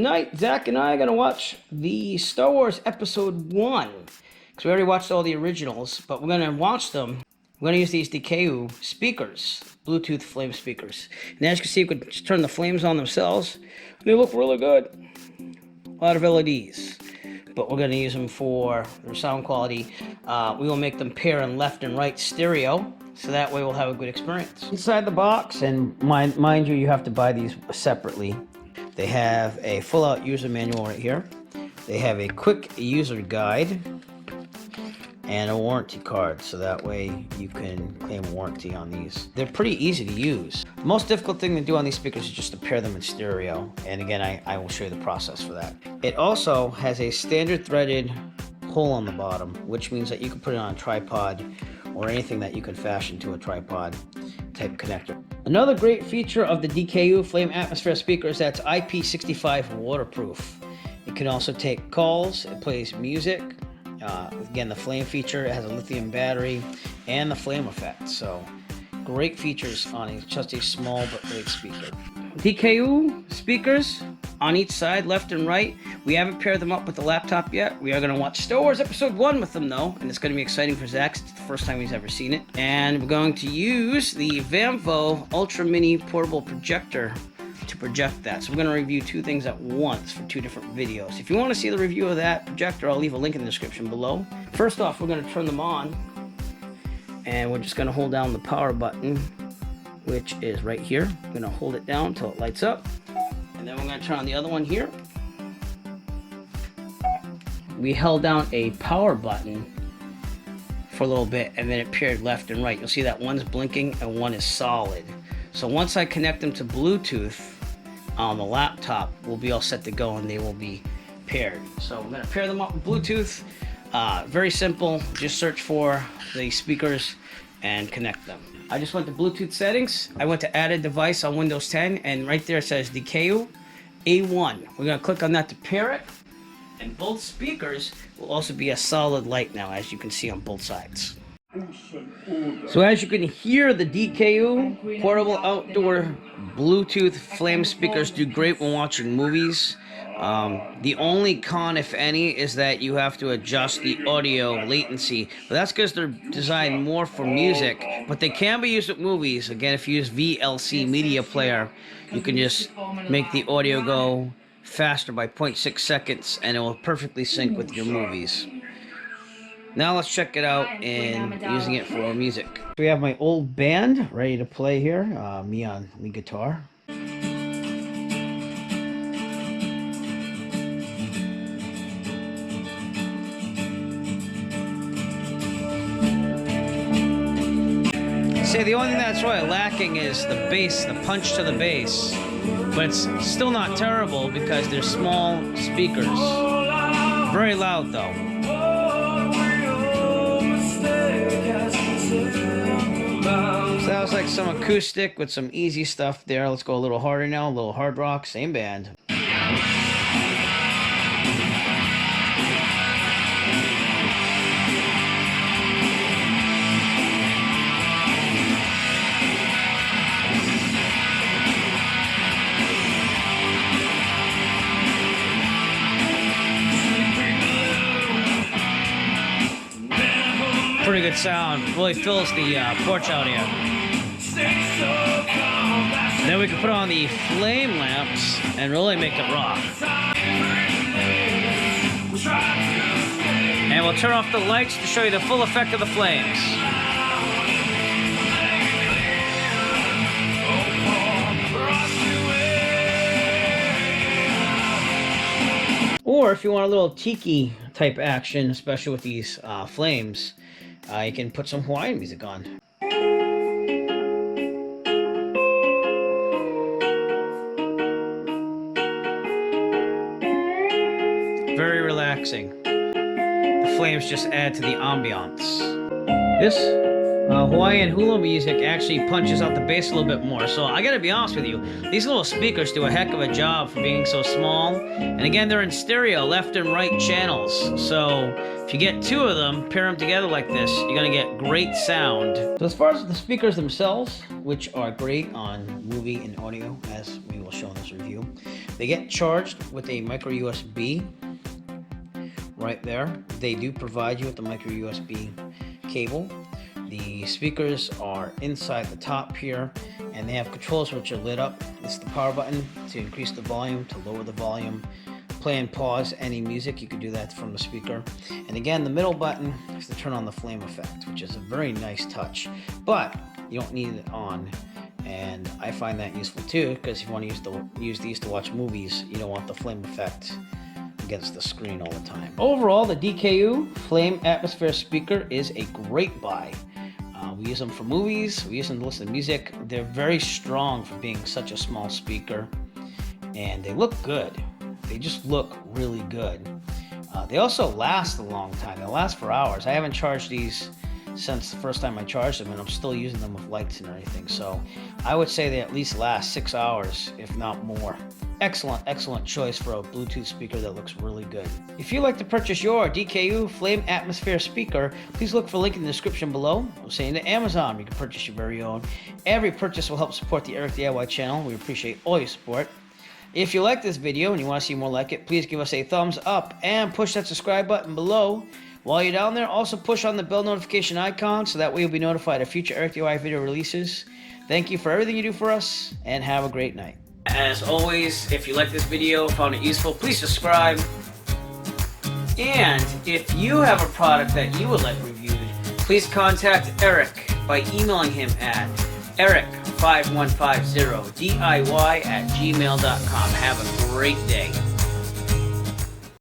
tonight, Zach and I are going to watch the Star Wars Episode 1. Because we already watched all the originals, but we're going to watch them. We're going to use these DiKaou speakers, Bluetooth flame speakers. And as you can see, you can just turn the flames on themselves. They look really good. A lot of LEDs. But we're going to use them for their sound quality. We will make them pair in left and right stereo. So that way we'll have a good experience. Inside the box, and mind you, you have to buy these separately. They have a full-out user manual right here. They have a quick user guide and a warranty card, so that way you can claim warranty on these. They're pretty easy to use. The most difficult thing to do on these speakers is just to pair them in stereo, and again, I will show you the process for that. It also has a standard threaded hole on the bottom, which means that you can put it on a tripod or anything that you can fashion to a tripod type connector. Another great feature of the DiKaou Flame Atmosphere speaker is that it's IP65 waterproof. It can also take calls, it plays music. Again, the flame feature, it has a lithium battery and the flame effect. So great features on just a small but great speaker. DiKaou speakers on each side, left and right. We haven't paired them up with the laptop yet. We are going to watch Star Wars Episode 1 with them though, and it's going to be exciting for Zach. It's the first time he's ever seen it. And we're going to use the Vamvo Ultra Mini Portable Projector to project that. So we're going to review two things at once for two different videos. If you want to see the review of that projector, I'll leave a link in the description below. First off, we're going to turn them on, and we're just going to hold down the power button, which is right here. I'm going to hold it down until it lights up, and then we're going to turn on the other one here. We held down a power button for a little bit, and then it paired left and right. You'll see that one's blinking and one is solid. So once I connect them to Bluetooth on the laptop, we'll be all set to go and they will be paired. So I'm going to pair them up with Bluetooth. Very simple. Just search for the speakers and connect them. I just went to Bluetooth settings. I went to added device on Windows 10, and right there it says DiKaou A1. We're going to click on that to pair it. And both speakers will also be a solid light now, as you can see on both sides. So as you can hear, the DiKaou portable outdoor Bluetooth flame speakers do great when watching movies. The only con, if any, is that you have to adjust the audio latency. But that's because they're designed more for music, but they can be used with movies. Again, if you use VLC media player, you can just make the audio go faster by 0.6 seconds and it will perfectly sync with your movies. Now let's check it out in using it for music. We have my old band ready to play here. Me on lead guitar. See, the only thing that's really lacking is the bass, the punch to the bass. But it's still not terrible because they're small speakers. Very loud though. So that was like some acoustic with some easy stuff there. Let's go a little harder now, a little hard rock, same band. Pretty good sound, really fills the porch out here. And then we can put on the flame lamps and really make it rock. And we'll turn off the lights to show you the full effect of the flames. Or if you want a little tiki type action, especially with these flames, you can put some Hawaiian music on. Very relaxing. The flames just add to the ambiance. This Hawaiian hula music actually punches out the bass a little bit more. So I gotta be honest with you, these little speakers do a heck of a job for being so small. And again, they're in stereo, left and right channels. So if you get two of them, pair them together like this, you're gonna get great sound. So as far as the speakers themselves, which are great on movie and audio, as we will show in this review, They get charged with a micro USB right there. They do provide you with the micro USB cable. The speakers are inside the top here, and they have controls which are lit up. This is the power button to increase the volume, to lower the volume, play and pause any music. You can do that from the speaker. And again, the middle button is to turn on the flame effect, which is a very nice touch, but you don't need it on. And I find that useful too, because if you want to use these to watch movies, you don't want the flame effect against the screen all the time. Overall, the DiKaou Flame Atmosphere speaker is a great buy. We use them for movies, we use them to listen to music. They're very strong for being such a small speaker, and they look good. They just look really good. They also last a long time. They last for hours. I haven't charged these since the first time I charged them, and I'm still using them with lights and everything. So I would say they at least last 6 hours, if not more. Excellent choice for a Bluetooth speaker that looks really good. If you'd like to purchase your DiKaou Flame Atmosphere speaker, please look for a link in the description below. I'm saying to Amazon, you can purchase your very own. Every purchase will help support the Eric DIY channel. We appreciate all your support. If you like this video and you want to see more like it, please give us a thumbs up and push that subscribe button below. While you're down there, also push on the bell notification icon so that way you'll be notified of future Eric DIY video releases. Thank you for everything you do for us, and have a great night. As always, if you like this video, found it useful, please subscribe. And if you have a product that you would like reviewed, please contact Eric by emailing him at eric5150diy@gmail.com. Have a great day.